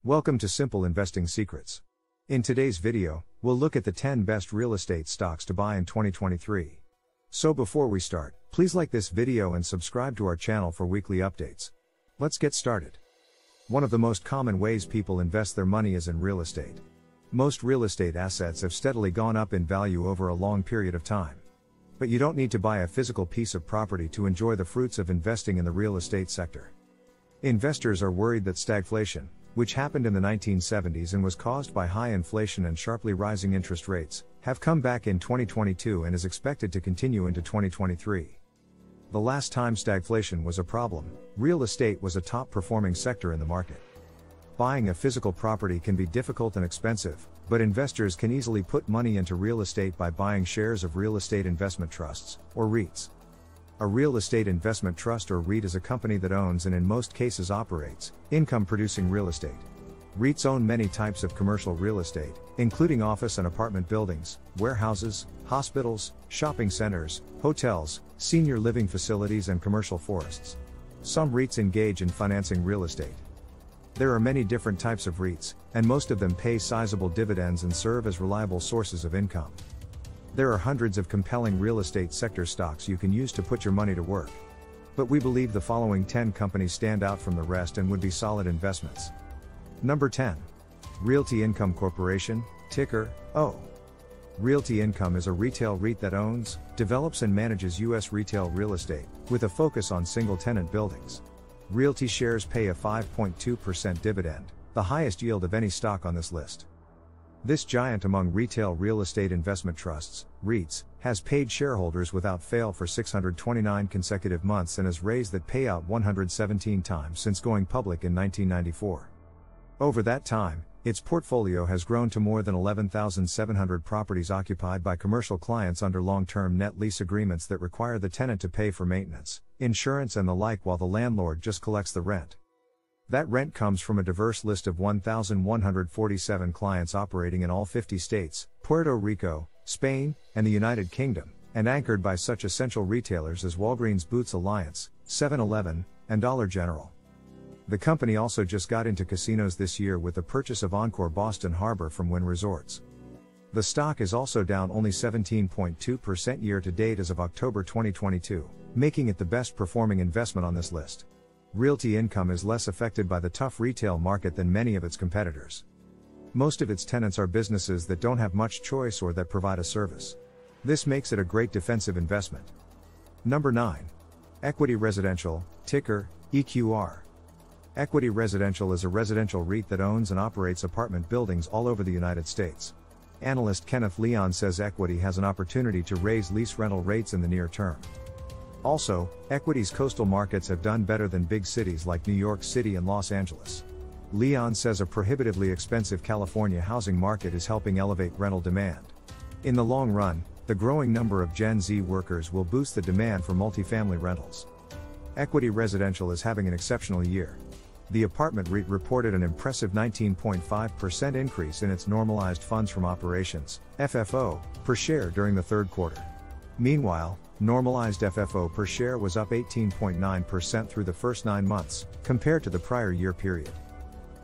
Welcome to Simple Investing Secrets. In today's video, we'll look at the 10 best real estate stocks to buy in 2023. So before we start, please like this video and subscribe to our channel for weekly updates. Let's get started. One of the most common ways people invest their money is in real estate. Most real estate assets have steadily gone up in value over a long period of time. But you don't need to buy a physical piece of property to enjoy the fruits of investing in the real estate sector. Investors are worried that stagflation, which happened in the 1970s and was caused by high inflation and sharply rising interest rates, have come back in 2022 and is expected to continue into 2023. The last time stagflation was a problem, real estate was a top-performing sector in the market. Buying a physical property can be difficult and expensive, but investors can easily put money into real estate by buying shares of real estate investment trusts, or REITs. A real estate investment trust or REIT is a company that owns and in most cases operates income-producing real estate. REITs own many types of commercial real estate, including office and apartment buildings, warehouses, hospitals, shopping centers, hotels, senior living facilities and commercial forests. Some REITs engage in financing real estate. There are many different types of REITs, and most of them pay sizable dividends and serve as reliable sources of income. There are hundreds of compelling real estate sector stocks you can use to put your money to work. But we believe the following 10 companies stand out from the rest and would be solid investments. Number 10. Realty Income Corporation, ticker, O. Realty Income is a retail REIT that owns, develops and manages U.S. retail real estate, with a focus on single-tenant buildings. Realty shares pay a 5.2% dividend, the highest yield of any stock on this list. This giant among retail real estate investment trusts, REITs, has paid shareholders without fail for 629 consecutive months and has raised that payout 117 times since going public in 1994. Over that time, its portfolio has grown to more than 11,700 properties occupied by commercial clients under long-term net lease agreements that require the tenant to pay for maintenance, insurance and the like while the landlord just collects the rent. That rent comes from a diverse list of 1,147 clients operating in all 50 states, Puerto Rico, Spain, and the United Kingdom, and anchored by such essential retailers as Walgreens Boots Alliance, 7-Eleven, and Dollar General. The company also just got into casinos this year with the purchase of Encore Boston Harbor from Wynn Resorts. The stock is also down only 17.2% year to date as of October 2022, making it the best performing investment on this list. Realty Income is less affected by the tough retail market than many of its competitors. Most of its tenants are businesses that don't have much choice or that provide a service. This makes it a great defensive investment. Number 9. Equity Residential, ticker, EQR. Equity Residential is a residential REIT that owns and operates apartment buildings all over the United States. Analyst Kenneth Leon says Equity has an opportunity to raise lease rental rates in the near term. Also, Equity's coastal markets have done better than big cities like New York City and Los Angeles. Leon says a prohibitively expensive California housing market is helping elevate rental demand. In the long run, the growing number of Gen Z workers will boost the demand for multifamily rentals. Equity Residential is having an exceptional year. The apartment REIT reported an impressive 19.5% increase in its normalized funds from operations, FFO, per share during the third quarter. Meanwhile, normalized FFO per share was up 18.9% through the first 9 months, compared to the prior year period.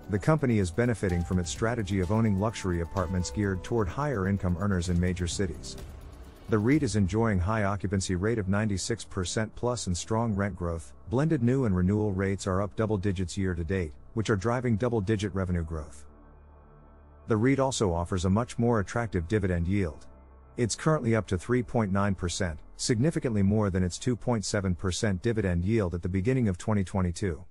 The company is benefiting from its strategy of owning luxury apartments geared toward higher income earners in major cities. The REIT is enjoying high occupancy rate of 96% plus and strong rent growth. Blended new and renewal rates are up double digits year to date, which are driving double-digit revenue growth. The REIT also offers a much more attractive dividend yield. It's currently up to 3.9%, significantly more than its 2.7% dividend yield at the beginning of 2022.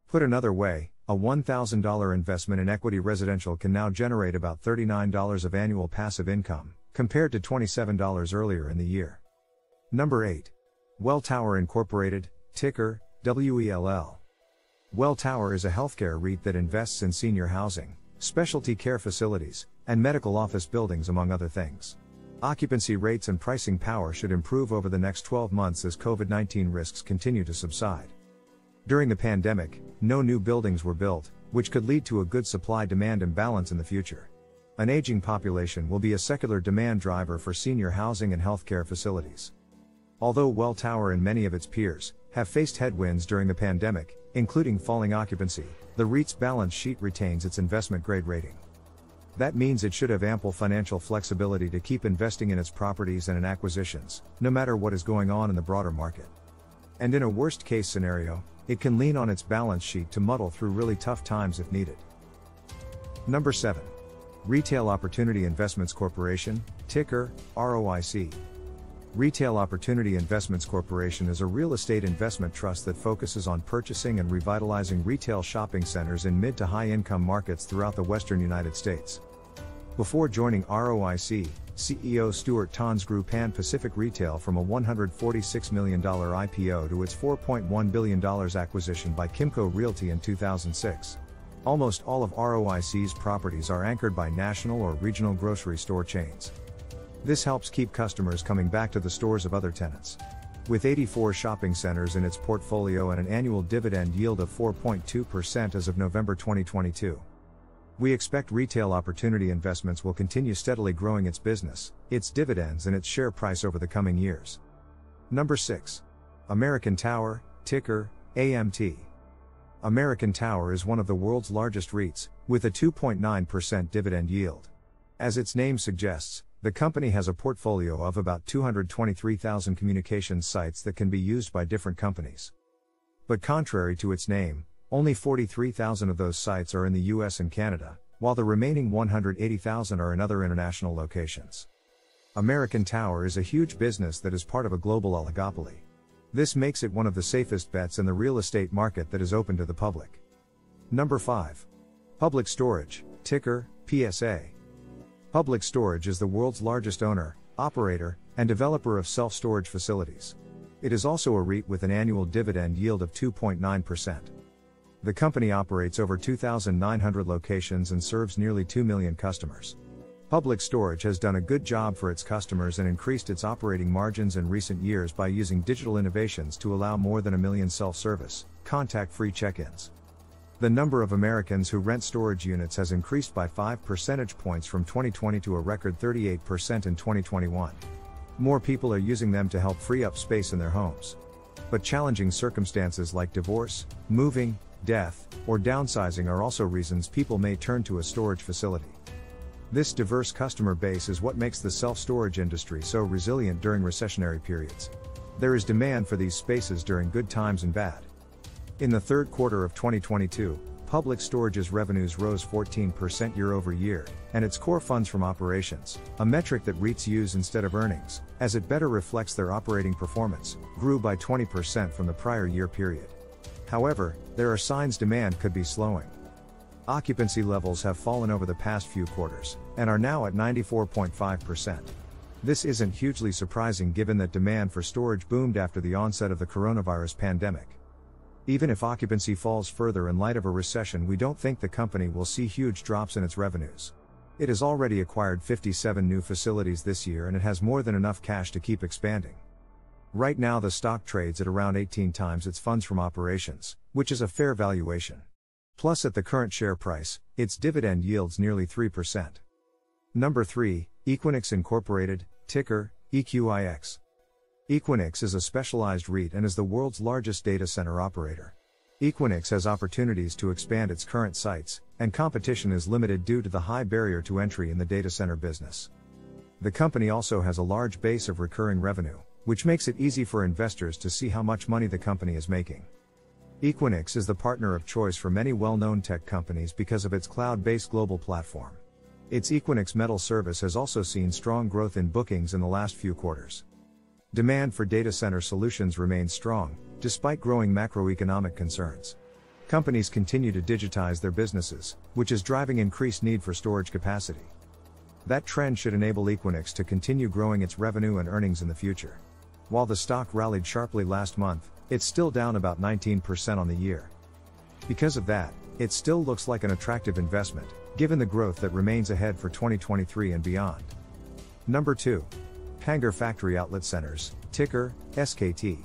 Put another way, a $1,000 investment in Equity Residential can now generate about $39 of annual passive income, compared to $27 earlier in the year. Number 8. Welltower Incorporated, ticker, WELL. Welltower is a healthcare REIT that invests in senior housing, specialty care facilities, and medical office buildings among other things. Occupancy rates and pricing power should improve over the next 12 months as COVID-19 risks continue to subside. During the pandemic, no new buildings were built, which could lead to a good supply-demand imbalance in the future. An aging population will be a secular demand driver for senior housing and healthcare facilities. Although Welltower and many of its peers have faced headwinds during the pandemic, Including falling occupancy, the REIT's balance sheet retains its investment grade rating. That means it should have ample financial flexibility to keep investing in its properties and in acquisitions, no matter what is going on in the broader market. And in a worst case scenario, it can lean on its balance sheet to muddle through really tough times if needed. Number 7. Retail Opportunity Investments Corporation, ticker, ROIC. Retail Opportunity Investments Corporation is a real estate investment trust that focuses on purchasing and revitalizing retail shopping centers in mid to high income markets throughout the western United States. Before joining ROIC, CEO Stuart Tanz grew Pan Pacific Retail from a $146 million IPO to its $4.1 billion acquisition by Kimco Realty in 2006. Almost all of ROIC's properties are anchored by national or regional grocery store chains. This helps keep customers coming back to the stores of other tenants. With 84 shopping centers in its portfolio and an annual dividend yield of 4.2% as of November 2022. We expect Retail Opportunity Investments will continue steadily growing its business, its dividends and its share price over the coming years. Number 6. American Tower, ticker, AMT. American Tower is one of the world's largest REITs, with a 2.9% dividend yield. As its name suggests, the company has a portfolio of about 223,000 communications sites that can be used by different companies. But contrary to its name, only 43,000 of those sites are in the US and Canada, while the remaining 180,000 are in other international locations. American Tower is a huge business that is part of a global oligopoly. This makes it one of the safest bets in the real estate market that is open to the public. Number 5. Public Storage, ticker, PSA. Public Storage is the world's largest owner, operator, and developer of self-storage facilities. It is also a REIT with an annual dividend yield of 2.9%. The company operates over 2,900 locations and serves nearly 2 million customers. Public Storage has done a good job for its customers and increased its operating margins in recent years by using digital innovations to allow more than 1 million self-service, contact-free check-ins. The number of Americans who rent storage units has increased by 5 percentage points from 2020 to a record 38% in 2021. More people are using them to help free up space in their homes. But challenging circumstances like divorce, moving, death, or downsizing are also reasons people may turn to a storage facility. This diverse customer base is what makes the self-storage industry so resilient during recessionary periods. There is demand for these spaces during good times and bad. In the third quarter of 2022, Public Storage's revenues rose 14% year over year, and its core funds from operations, a metric that REITs use instead of earnings, as it better reflects their operating performance, grew by 20% from the prior year period. However, there are signs demand could be slowing. Occupancy levels have fallen over the past few quarters, and are now at 94.5%. This isn't hugely surprising given that demand for storage boomed after the onset of the coronavirus pandemic. Even if occupancy falls further in light of a recession, we don't think the company will see huge drops in its revenues. It has already acquired 57 new facilities this year and it has more than enough cash to keep expanding. Right now the stock trades at around 18 times its funds from operations, which is a fair valuation. Plus at the current share price, its dividend yields nearly 3%. Number 3, Equinix Incorporated, ticker, EQIX. Equinix is a specialized REIT and is the world's largest data center operator. Equinix has opportunities to expand its current sites, and competition is limited due to the high barrier to entry in the data center business. The company also has a large base of recurring revenue, which makes it easy for investors to see how much money the company is making. Equinix is the partner of choice for many well-known tech companies because of its cloud-based global platform. Its Equinix Metal service has also seen strong growth in bookings in the last few quarters. Demand for data center solutions remains strong, despite growing macroeconomic concerns. Companies continue to digitize their businesses, which is driving increased need for storage capacity. That trend should enable Equinix to continue growing its revenue and earnings in the future. While the stock rallied sharply last month, it's still down about 19% on the year. Because of that, it still looks like an attractive investment, given the growth that remains ahead for 2023 and beyond. Number 2. Tanger Factory Outlet Centers, ticker, SKT.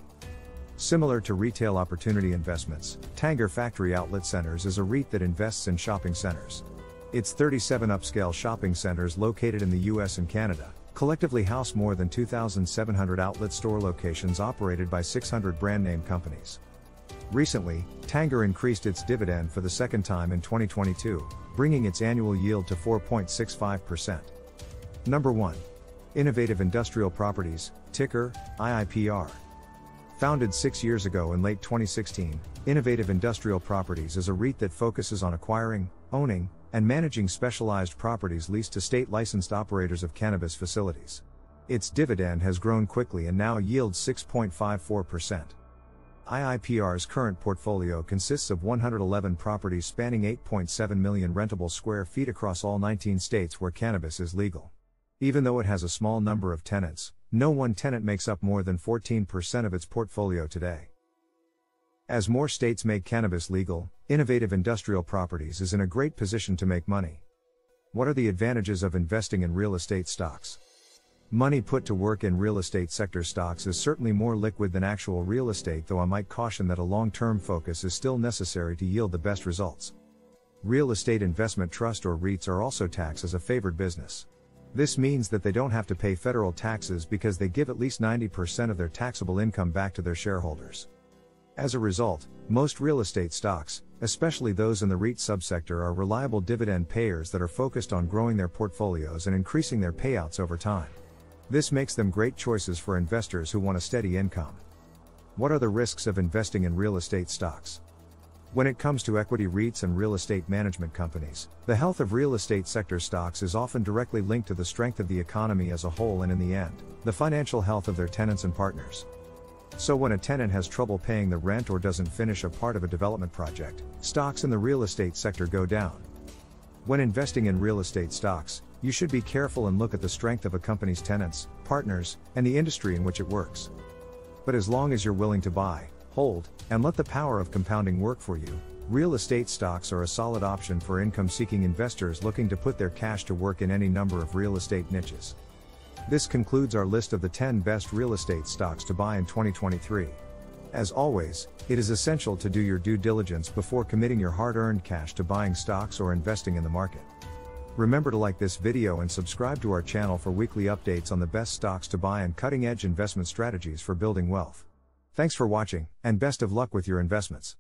Similar to Retail Opportunity Investments, Tanger Factory Outlet Centers is a REIT that invests in shopping centers. Its 37 upscale shopping centers located in the US and Canada collectively house more than 2,700 outlet store locations operated by 600 brand name companies. Recently, Tanger increased its dividend for the second time in 2022, bringing its annual yield to 4.65%. Number 1. Innovative Industrial Properties, ticker, IIPR. Founded 6 years ago in late 2016, Innovative Industrial Properties is a REIT that focuses on acquiring, owning, and managing specialized properties leased to state-licensed operators of cannabis facilities. Its dividend has grown quickly and now yields 6.54%. IIPR's current portfolio consists of 111 properties spanning 8.7 million rentable square feet across all 19 states where cannabis is legal. Even though it has a small number of tenants, no one tenant makes up more than 14% of its portfolio today. As more states make cannabis legal, Innovative Industrial Properties is in a great position to make money. What are the advantages of investing in real estate stocks? Money put to work in real estate sector stocks is certainly more liquid than actual real estate, though I might caution that a long-term focus is still necessary to yield the best results. Real estate investment trust or REITs are also taxed as a favored business. This means that they don't have to pay federal taxes because they give at least 90% of their taxable income back to their shareholders. As a result, most real estate stocks, especially those in the REIT subsector, are reliable dividend payers that are focused on growing their portfolios and increasing their payouts over time. This makes them great choices for investors who want a steady income. What are the risks of investing in real estate stocks? When it comes to equity REITs and real estate management companies, the health of real estate sector stocks is often directly linked to the strength of the economy as a whole and, in the end, the financial health of their tenants and partners. So when a tenant has trouble paying the rent or doesn't finish a part of a development project, stocks in the real estate sector go down. When investing in real estate stocks, you should be careful and look at the strength of a company's tenants, partners, and the industry in which it works. But as long as you're willing to buy, hold, and let the power of compounding work for you, real estate stocks are a solid option for income-seeking investors looking to put their cash to work in any number of real estate niches. This concludes our list of the 10 best real estate stocks to buy in 2023. As always, it is essential to do your due diligence before committing your hard-earned cash to buying stocks or investing in the market. Remember to like this video and subscribe to our channel for weekly updates on the best stocks to buy and cutting-edge investment strategies for building wealth. Thanks for watching, and best of luck with your investments.